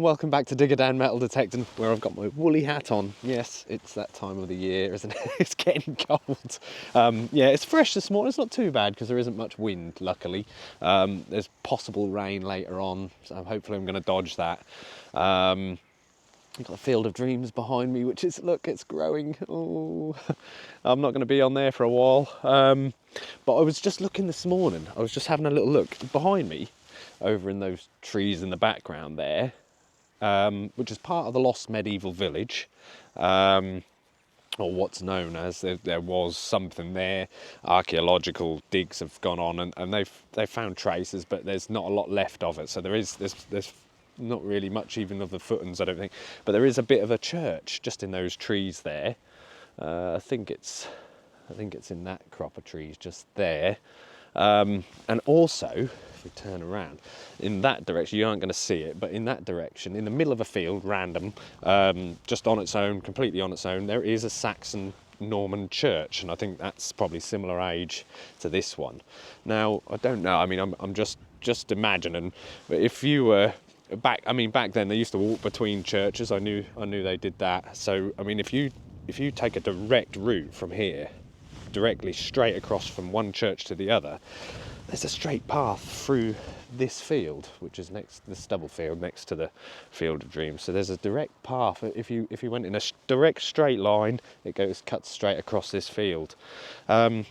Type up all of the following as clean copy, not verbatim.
welcome back to Digger Down Metal Detecting, where I've got my woolly hat on. Yes, it's that time of the year, isn't it? It's getting cold. Yeah, it's fresh this morning. It's not too bad because there isn't much wind, luckily. There's possible rain later on, so hopefully I'm going to dodge that. I've got the Field of Dreams behind me, which is, look, it's growing. Oh, I'm not going to be on there for a while. But I was just looking this morning. I was just having a little look behind me, over in those trees in the background there, which is part of the lost medieval village, or what's known as. There was something there. Archaeological digs have gone on, and they've found traces, but there's not a lot left of it. So there's not really much even of the footings, I don't think. But there is a bit of a church just in those trees there. I think it's in that crop of trees just there. And also, if we turn around in that direction, you aren't going to see it, but in that direction, in the middle of a field, random, just on its own, completely on its own, there is a Saxon Norman church, and I think that's probably similar age to this one. Now, I don't know. I mean, I'm just imagining. But if you were back then they used to walk between churches. I knew they did that. So, I mean, if you take a direct route from here, directly straight across from one church to the other, there's a straight path through this field, which is the stubble field next to the Field of Dreams. So there's a direct path. If you went in a direct straight line, it cuts straight across this field. So I'm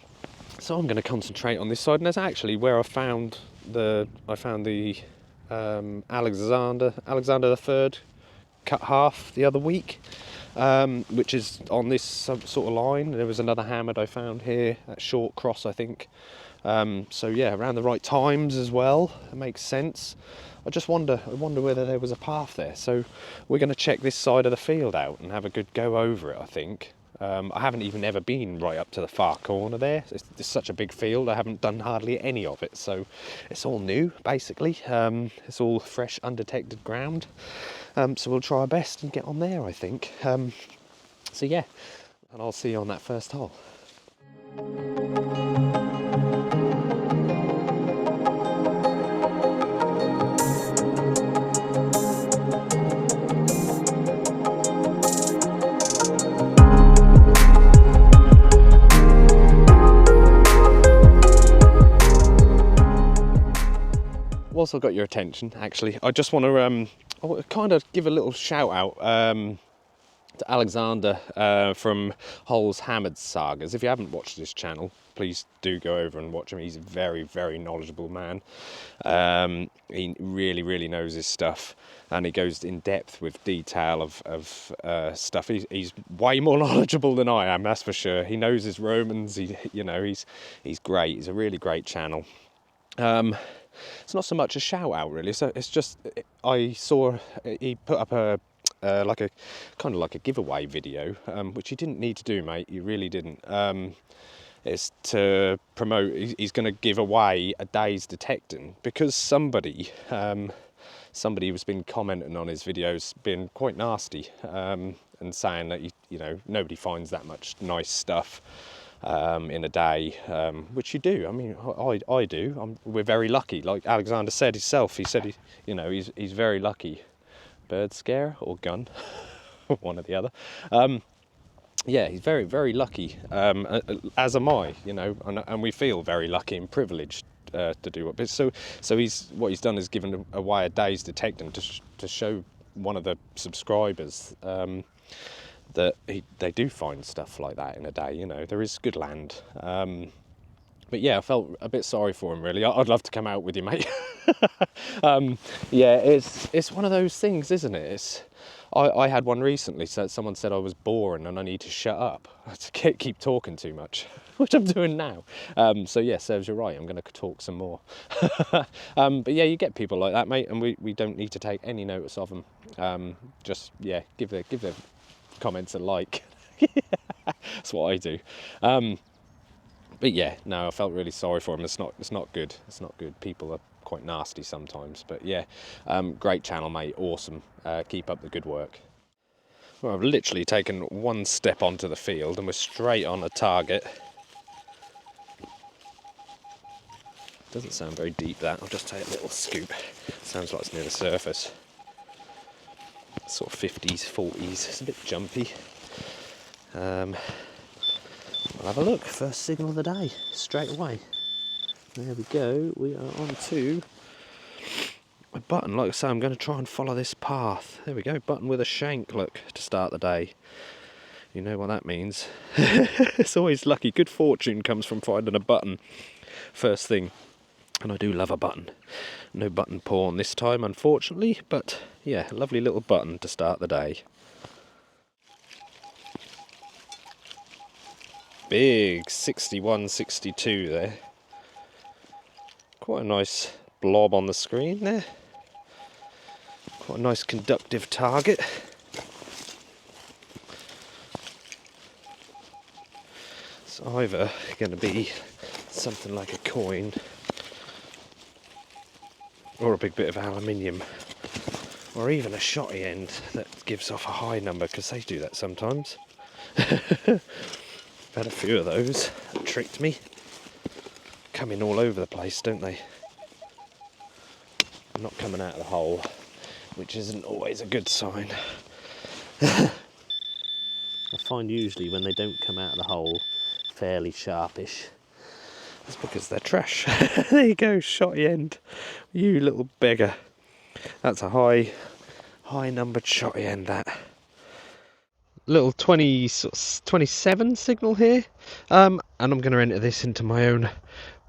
going to concentrate on this side, and that's actually where I found the Alexander III cut half the other week. Which is on this sort of line. There was another hammered I found here at Short Cross, I think. So yeah, around the right times as well. It makes sense. I wonder whether there was a path there. So we're going to check this side of the field out and have a good go over it, I think. I haven't even ever been right up to the far corner there. It's such a big field. I haven't done hardly any of it, so it's all new, basically. It's all fresh, undetected ground. So we'll try our best and get on there, I think. So yeah, and I'll see you on that first hole. Whilst I've got your attention, actually, I just want to kind of give a little shout out to Alexander from Hole's Hammered Sagas. If you haven't watched this channel, please do go over and watch him. He's a very, very knowledgeable man. He really, really knows his stuff, and he goes in depth with detail of stuff. He's way more knowledgeable than I am, that's for sure. He knows his Romans. He's great. He's a really great channel. It's not so much a shout out, really. So it's just, I saw he put up a kind of like a giveaway video, which he didn't need to do, mate. You really didn't. It's to promote. He's going to give away a day's detecting because somebody has been commenting on his videos, being quite nasty, and saying that nobody finds that much nice stuff in a day, which you do. I mean, I do. We're very lucky. Like Alexander said himself, he said he's very lucky. Bird scare or gun, one or the other. Yeah, he's very, very lucky, as am I, and we feel very lucky and privileged to do it. But so what he's done is given away a day's detecting to show one of the subscribers that they do find stuff like that in a day. There is good land. But yeah, I felt a bit sorry for him, really. I'd love to come out with you, mate. Yeah, it's one of those things, isn't it? I had one recently, so someone said I was boring and I need to shut up. To keep talking too much, which I'm doing now. So yeah, serves you right. I'm going to talk some more. But yeah, you get people like that, mate, and we don't need to take any notice of them. Just, yeah, give the comments a like. That's what I do. But yeah, no, I felt really sorry for him. It's not good. It's not good. People are quite nasty sometimes. But yeah, great channel, mate. Awesome. Keep up the good work. Well, I've literally taken one step onto the field and we're straight on a target. Doesn't sound very deep, that. I'll just take a little scoop. Sounds like it's near the surface. sort of 50s, 40s. It's a bit jumpy. We'll have a look. First signal of the day, straight away. There we go. We are on to a button. Like I say, I'm going to try and follow this path. There we go. Button with a shank, look, to start the day. You know what that means. It's always lucky. Good fortune comes from finding a button first thing. And I do love a button. No button porn this time, unfortunately. But yeah, a lovely little button to start the day. Big 61, 62 there. Quite a nice blob on the screen there. Quite a nice conductive target. It's either going to be something like a coin or a big bit of aluminium, or even a shotty end that gives off a high number, because they do that sometimes. Had a few of those that tricked me. Coming all over the place, don't they? Not coming out of the hole, which isn't always a good sign. I find usually when they don't come out of the hole fairly sharpish, that's because they're trash. There you go, shotty end. You little beggar. That's a high numbered shotty end, that. Little 27 signal here. And I'm going to enter this into my own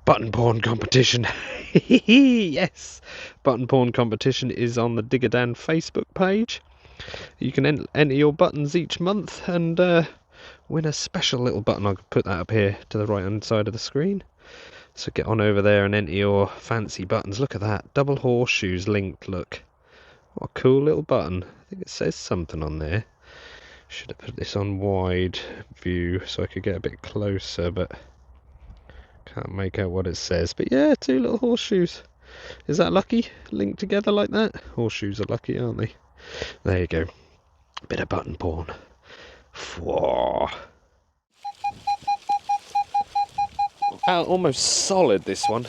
button porn competition. Yes, button porn competition is on the Digger Dan Facebook page. You can enter your buttons each month and win a special little button. I'll put that up here to the right hand side of the screen. So get on over there and enter your fancy buttons. Look at that, double horseshoes linked, look. What a cool little button. I think it says something on there. Should have put this on wide view so I could get a bit closer, but can't make out what it says. But yeah, two little horseshoes. Is that lucky? Linked together like that? Horseshoes are lucky, aren't they? There you go. Bit of button porn. Whoa. Almost solid, this one.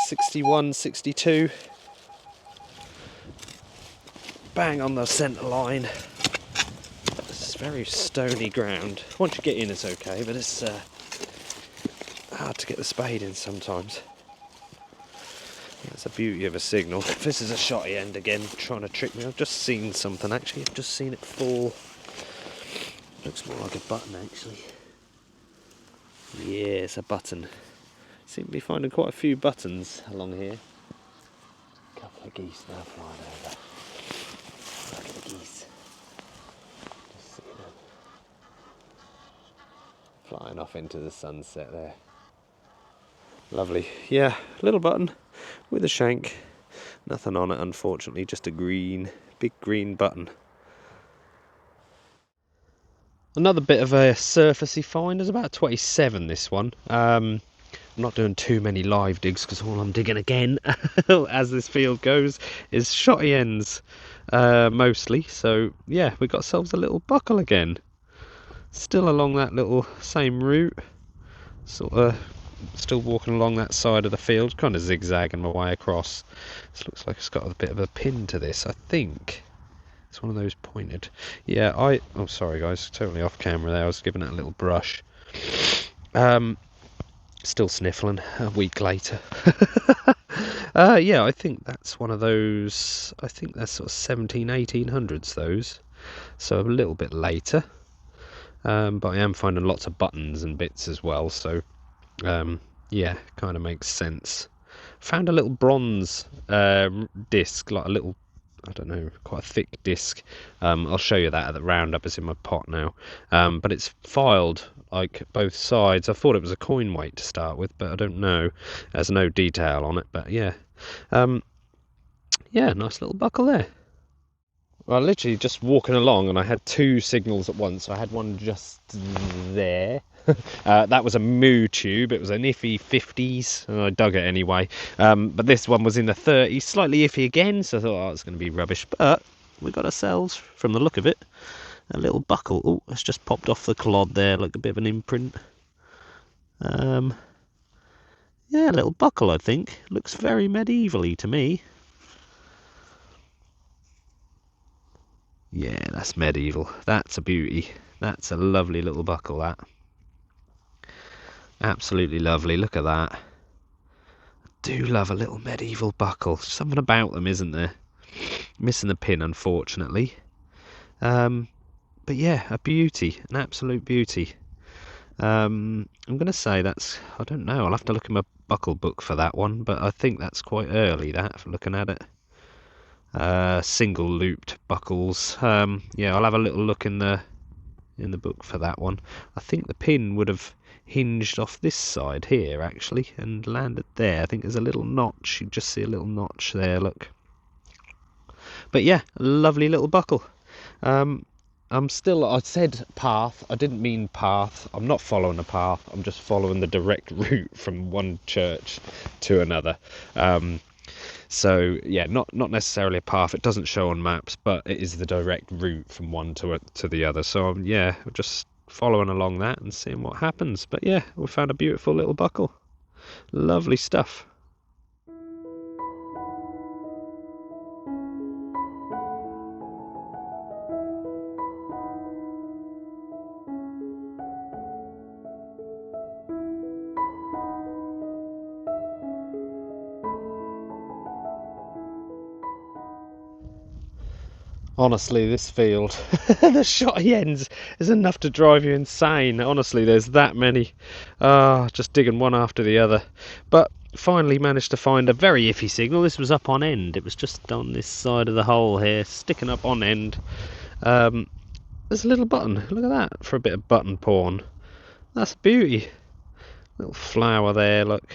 61, 62. Bang on the centre line. This is very stony ground. Once you get in, it's okay, but it's hard to get the spade in sometimes. That's the beauty of a signal. This is a shotty end again, trying to trick me. I've just seen something actually. I've just seen it fall. Looks more like a button actually. Yeah, it's a button. Seem to be finding quite a few buttons along here. A couple of geese now flying over. Look at the geese. Just see them. Flying off into the sunset there. Lovely. Yeah, little button with a shank. Nothing on it, unfortunately, just a big green button. Another bit of a surfacey find. There's about 27 this one. I'm not doing too many live digs because all I'm digging again, as this field goes, is shotty ends mostly. So yeah, we got ourselves a little buckle again. Still along that little same route, sort of still walking along that side of the field, kind of zigzagging my way across. This looks like it's got a bit of a pin to this, I think. It's one of those pointed. Yeah, oh sorry guys, totally off camera there. I was giving it a little brush. Still sniffling a week later. Yeah, I think that's one of those. I think that's sort of 1800s those. So a little bit later. But I am finding lots of buttons and bits as well. So yeah, kind of makes sense. Found a little bronze disc, like a little, I don't know, quite a thick disc. I'll show you that at the roundup. It's in my pot now. But it's filed like both sides. I thought it was a coin weight to start with, but I don't know. There's no detail on it, but yeah. Yeah, nice little buckle there. Well, literally just walking along and I had two signals at once. I had one just there. That was a moo tube. It was an iffy 50s and I dug it anyway. But this one was in the 30s, slightly iffy again. So I thought, oh, it's going to be rubbish. But we got ourselves, from the look of it, a little buckle. Oh, it's just popped off the clod there, like a bit of an imprint. Yeah, a little buckle, I think. Looks very medieval-y to me. Yeah, that's medieval. That's a beauty. That's a lovely little buckle, that. Absolutely lovely. Look at that. I do love a little medieval buckle. Something about them, isn't there? Missing the pin, unfortunately. But yeah, a beauty. An absolute beauty. I'm going to say that's, I don't know, I'll have to look in my buckle book for that one, but I think that's quite early, that, for looking at it. Single looped buckles. Yeah, I'll have a little look in the book for that one. I think the pin would have hinged off this side here, actually, and landed there. I think there's a little notch. You just see a little notch there, look. But yeah, lovely little buckle. I said path, I didn't mean path. I'm not following a path, I'm just following the direct route from one church to another. So yeah, not necessarily a path, it doesn't show on maps, but it is the direct route from one to the other. So yeah, just following along that and seeing what happens. But yeah, we found a beautiful little buckle. Lovely stuff. Honestly, this field, the shotty ends is enough to drive you insane. Honestly, there's that many. Just digging one after the other. But finally managed to find a very iffy signal. This was up on end. It was just on this side of the hole here, sticking up on end. There's a little button. Look at that, for a bit of button porn. That's a beauty. Little flower there, look.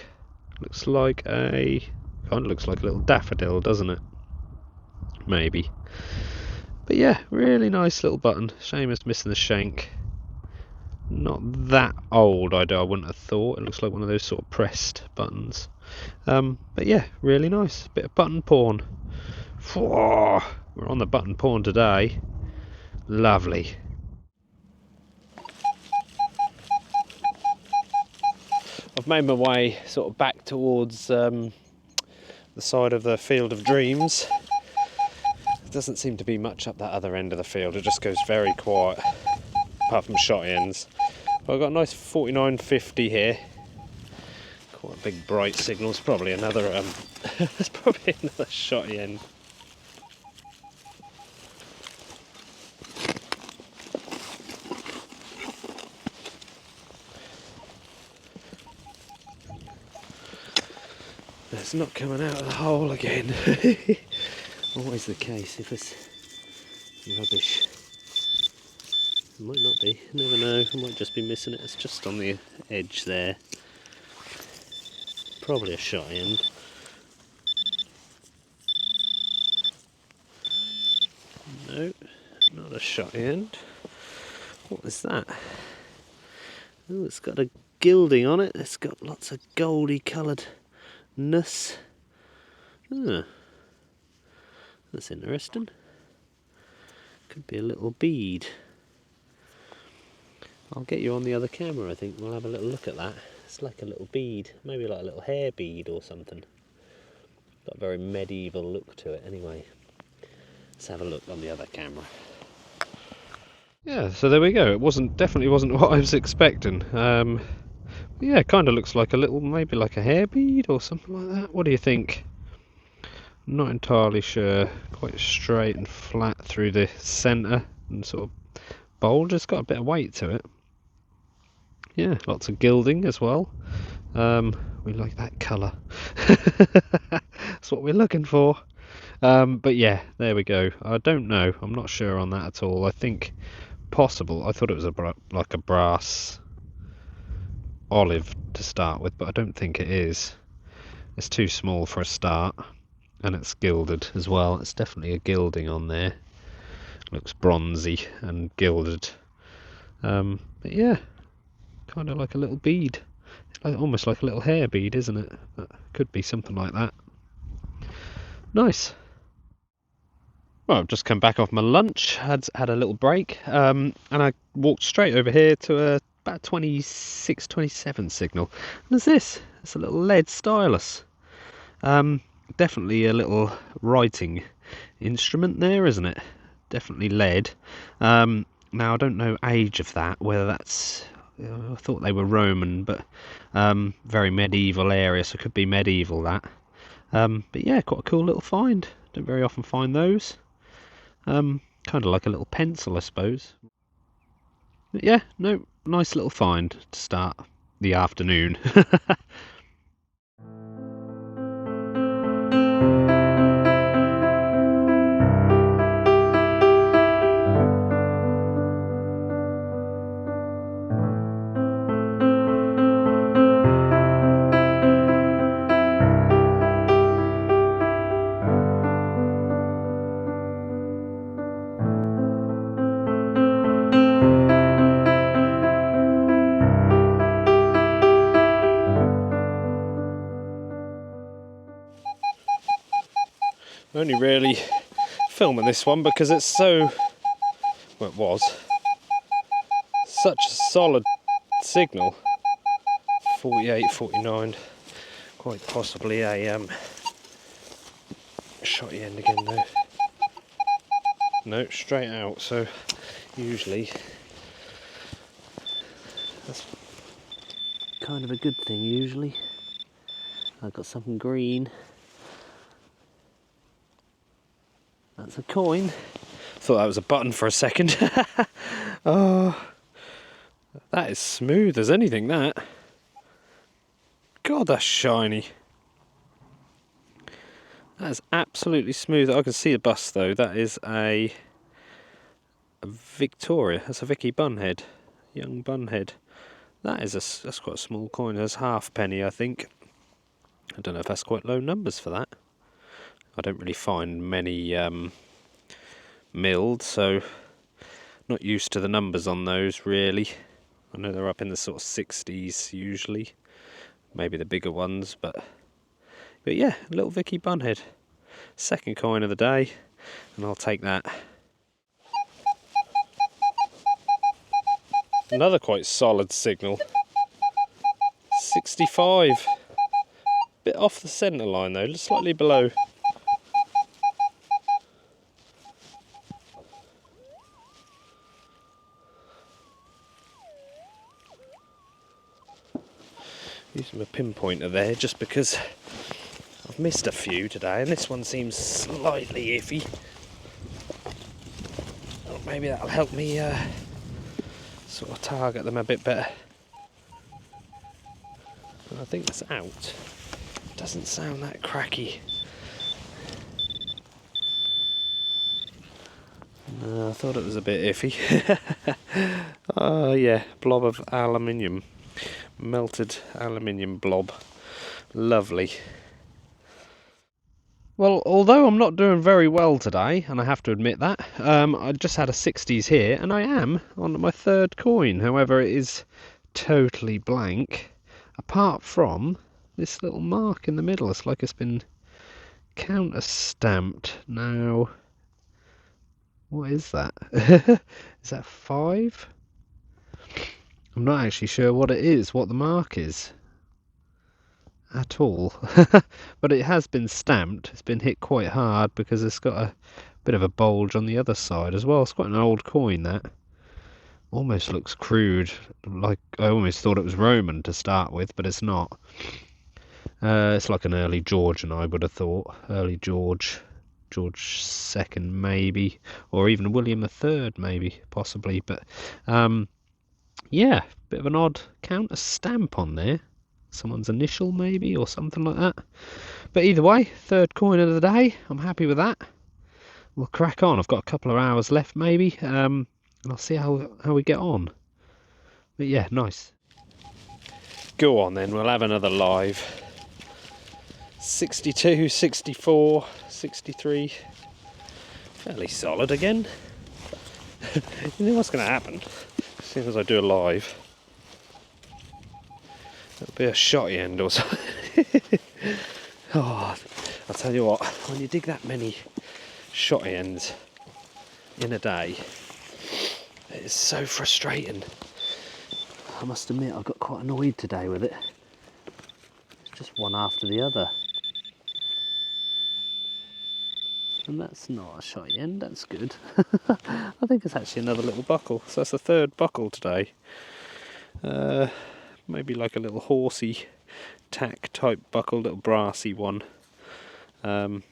Looks like kind of looks like a little daffodil, doesn't it? Maybe. But yeah, really nice little button. Shame it's missing the shank. Not that old, I wouldn't have thought. It looks like one of those sort of pressed buttons. But yeah, really nice. Bit of button porn. We're on the button porn today. Lovely. I've made my way sort of back towards the side of the Field of Dreams. Doesn't seem to be much up that other end of the field, it just goes very quiet, apart from shot ends. But I've got a nice 4950 here, quite a big bright signal. It's probably another it's probably another shotty end. It's not coming out of the hole again. Always the case if it's rubbish. It might not be, you never know, I might just be missing it. It's just on the edge there. Probably a shot end. No, not a shot end. What is that? Oh, it's got a gilding on it. It's got lots of goldy colouredness. Oh. That's interesting. Could be a little bead. I'll get you on the other camera, I think. We'll have a little look at that. It's like a little bead, maybe like a little hair bead or something. Got a very medieval look to it anyway. Let's have a look on the other camera. Yeah, so there we go. It definitely wasn't what I was expecting. Yeah, it kind of looks like a little, maybe like a hair bead or something like that. What do you think? Not entirely sure. Quite straight and flat through the centre and sort of bulge. It's got a bit of weight to it. Yeah, lots of gilding as well. We like that colour. That's what we're looking for. But yeah, there we go. I don't know. I'm not sure on that at all. I think possible. I thought it was like a brass olive to start with, but I don't think it is. It's too small for a start. And it's gilded as well. It's definitely a gilding on there. Looks bronzy and gilded. But yeah, kind of like a little bead. Almost like a little hair bead, isn't it? But could be something like that. Nice. Well, I've just come back off my lunch. Had a little break, and I walked straight over here to about 26, 27 signal. And there's this. It's a little lead stylus. Definitely a little writing instrument there, isn't it? definitely lead. Now I don't know age of that, whether that's, I thought they were Roman, but very medieval area, so it could be medieval that. But yeah, quite a cool little find. Don't very often find those. Kind of like a little pencil, I suppose. But yeah, no, nice little find to start the afternoon. I'm only really filming this one because it's so, well, it was such a solid signal. 48, 49, quite possibly a shotty end again though. No, straight out, so usually that's kind of a good thing usually. I've got something green. That's a coin. Thought that was a button for a second. Oh, that is smooth as anything, that. God, that's shiny. That is absolutely smooth. I can see the bust though. That is a Victoria. That's a Vicky Bunhead. Young Bunhead. That's quite a small coin. That's halfpenny, I think. I don't know if that's quite low numbers for that. I don't really find many milled, so not used to the numbers on those really. I know they're up in the sort of 60s usually, maybe the bigger ones, but yeah, little Vicky Bunhead. Second coin of the day, and I'll take that. Another quite solid signal. 65. Bit off the centre line though, slightly below. Using my pinpointer there just because I've missed a few today, and this one seems slightly iffy. Well, maybe that'll help me sort of target them a bit better. And I think that's out. Doesn't sound that cracky. No, I thought it was a bit iffy. Oh yeah, blob of aluminium. Melted aluminium blob. Lovely. Well, although I'm not doing very well today, and I have to admit that, I just had a 60s here, and I am on my third coin. However, it is totally blank, apart from this little mark in the middle. It's like it's been counter-stamped. Now, what is that? Is that 5? I'm not actually sure what it is, what the mark is at all. But it has been stamped. It's been hit quite hard because it's got a bit of a bulge on the other side as well. It's quite an old coin, that. Almost looks crude, like I almost thought it was Roman to start with, but it's not. It's like an early Georgian, I would have thought. Early George II maybe, or even William III maybe, possibly. But yeah, bit of an odd counter stamp on there. Someone's initial maybe, or something like that. But either way, third coin of the day. I'm happy with that. We'll crack on. I've got a couple of hours left maybe, and I'll see how we get on. But yeah, nice. Go on then, we'll have another live. 62, 64, 63. Fairly solid again. You know what's going to happen as soon as I do a live? It'll be a shotty end or something. Oh, I'll tell you what, when you dig that many shotty ends in a day, it is so frustrating. I must admit, I got quite annoyed today with it. It's just one after the other. And that's not a shy end, that's good. I think it's actually another little buckle, so that's the third buckle today. Maybe like a little horsey tack type buckle, little brassy one. But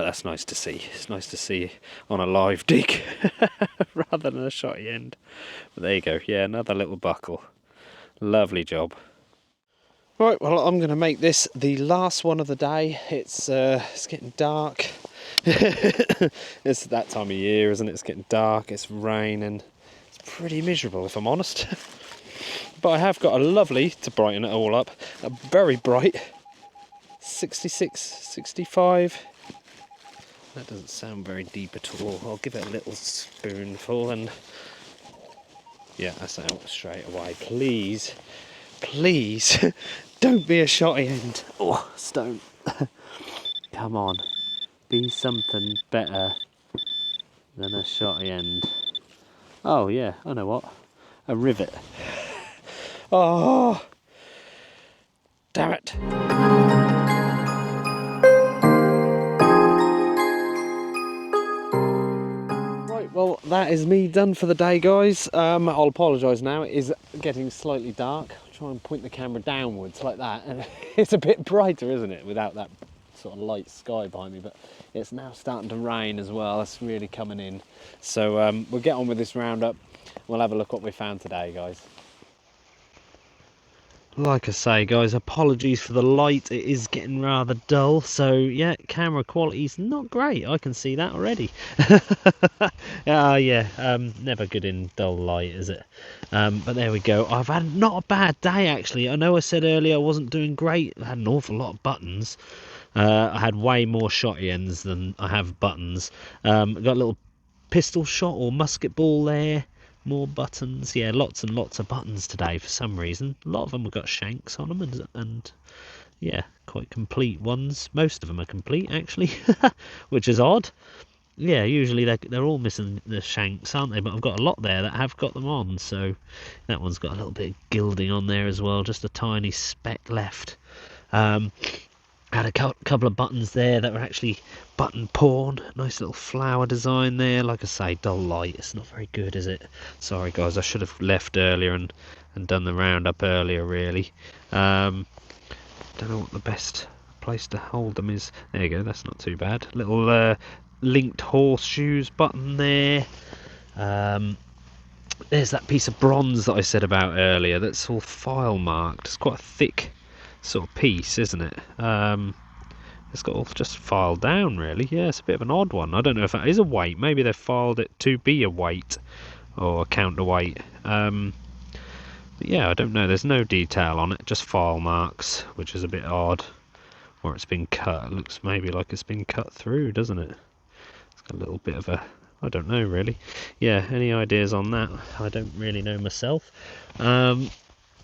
that's nice to see. It's nice to see on a live dig rather than a shotty end. But there you go, yeah, another little buckle. Lovely job. Right, well, I'm going to make this the last one of the day. It's getting dark. It's that time of year, isn't it? It's getting dark, it's raining. It's pretty miserable, if I'm honest. But I have got a lovely, to brighten it all up, a very bright 66, 65. That doesn't sound very deep at all. I'll give it a little spoonful and yeah, that's out straight away. Please, please, don't be a shotty end. Oh, stone. Come on, be something better than a shotty end. Oh yeah, I know what. A rivet. Oh, damn it. Well, that is me done for the day, guys. I'll apologise now, it is getting slightly dark. I'll try and point the camera downwards like that, and it's a bit brighter, isn't it, without that sort of light sky behind me, but it's now starting to rain as well. It's really coming in. So we'll get on with this roundup. We'll have a look what we found today, guys. Like I say, guys, apologies for the light, it is getting rather dull, so yeah, camera quality's not great, I can see that already. Never good in dull light, is it? But there we go. I've had not a bad day, actually. I know I said earlier I wasn't doing great. I had an awful lot of buttons. I had way more shotty ends than I have buttons. Got a little pistol shot or musket ball there. More buttons, yeah, lots and lots of buttons today for some reason. A lot of them have got shanks on them, and yeah, quite complete ones. Most of them are complete, actually, which is odd. Yeah, usually they're all missing the shanks, aren't they? But I've got a lot there that have got them on, so that one's got a little bit of gilding on there as well, just a tiny speck left. Had a couple of buttons there that were actually button pawn. Nice little flower design there. Like I say, dull light. It's not very good, is it? Sorry, guys. I should have left earlier and done the roundup earlier, really. Don't know what the best place to hold them is. There you go. That's not too bad. Little linked horseshoes button there. There's that piece of bronze that I said about earlier. That's all file marked. It's quite a thick sort of piece, isn't it? It's got all just filed down, really. Yeah, it's a bit of an odd one. I don't know if that is a weight. Maybe they've filed it to be a weight or a counterweight. But yeah, I don't know. There's no detail on it, just file marks, which is a bit odd. Where it's been cut, it looks maybe like it's been cut through, doesn't it? It's got a little bit of a, I don't know really. Yeah, any ideas on that? I don't really know myself.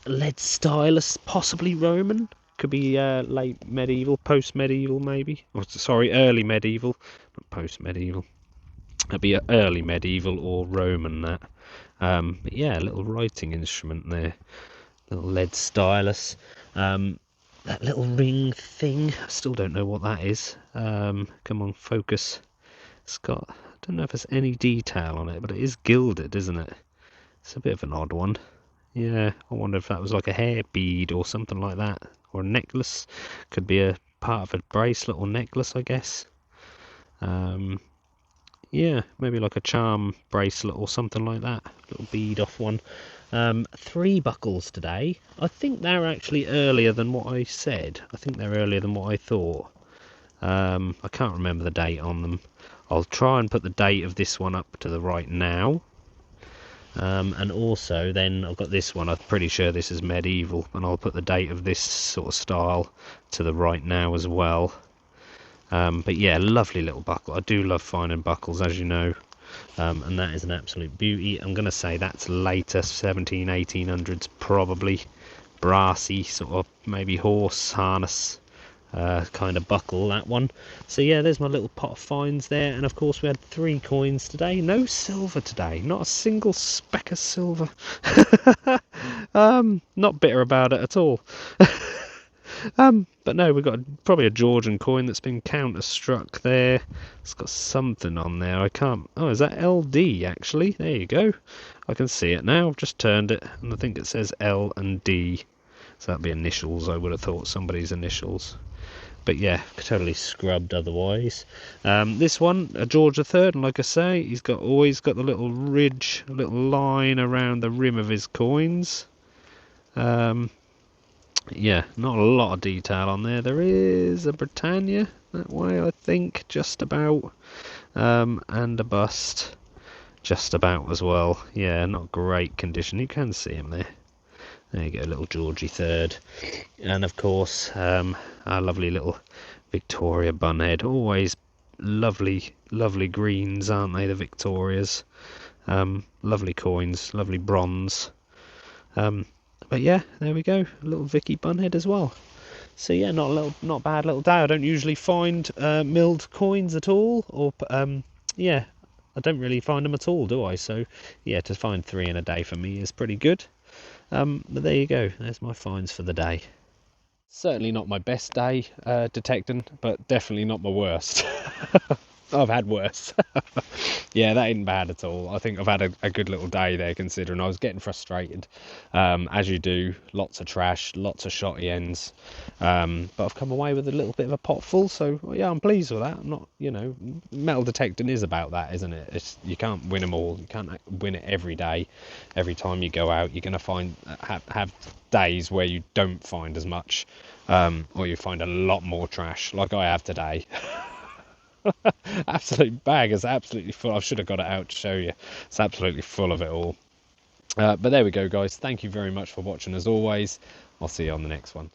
Lead stylus, possibly Roman. Could be late medieval, post-medieval maybe. Or sorry, early medieval, not post-medieval. That'd be early medieval or Roman, that. But yeah, a little writing instrument there. Little lead stylus. That little ring thing, I still don't know what that is. Come on, focus. It's got, I don't know if there's any detail on it, but it is gilded, isn't it? It's a bit of an odd one. Yeah, I wonder if that was like a hair bead or something like that. Or a necklace. Could be a part of a bracelet or necklace, I guess. Yeah, maybe like a charm bracelet or something like that. Little bead off one. 3 buckles today. I think they're actually earlier than what I said. I think they're earlier than what I thought. I can't remember the date on them. I'll try and put the date of this one up to the right now. And also then I've got this one, I'm pretty sure this is medieval, and I'll put the date of this sort of style to the right now as well. But yeah, lovely little buckle. I do love finding buckles, as you know, and that is an absolute beauty. I'm going to say that's later 1800s probably, brassy sort of maybe horse harness kind of buckle, that one. So yeah, there's my little pot of finds there, and of course we had 3 coins today. No silver today, not a single speck of silver. Not bitter about it at all. But no, we've got probably a Georgian coin that's been counter-struck there. It's got something on there. I can't... Oh, is that LD, actually? There you go. I can see it now. I've just turned it, and I think it says L and D. So that'd be initials, I would have thought. Somebody's initials. But yeah, totally scrubbed otherwise. This one, a George III, and like I say, he's always got the little ridge, a little line around the rim of his coins. Yeah, not a lot of detail on there. There is a Britannia that way, I think, just about, and a bust just about as well. Yeah, not great condition. You can see him there. There you go, little Georgie III. And of course, our lovely little Victoria bunhead. Always lovely, lovely greens, aren't they, the Victorias? Lovely coins, lovely bronze. But yeah, there we go, a little Vicky bunhead as well. So yeah, not bad little day. I don't usually find milled coins at all, or yeah, I don't really find them at all, do I? So yeah, to find 3 in a day for me is pretty good. But there you go, there's my finds for the day. Certainly not my best day detecting, but definitely not my worst. I've had worse. Yeah, that ain't bad at all. I think I've had a good little day there, considering I was getting frustrated, as you do. Lots of trash, lots of shotty ends, but I've come away with a little bit of a pot full, so yeah, I'm pleased with that. I'm not, you know, metal detecting is about that, isn't it? You can't win them all. You can't win it every day. Every time you go out, you're going to have days where you don't find as much, or you find a lot more trash, like I have today. Absolute bag is absolutely full. I should have got it out to show you. It's absolutely full of it all. But there we go, guys. Thank you very much for watching as always. I'll see you on the next one.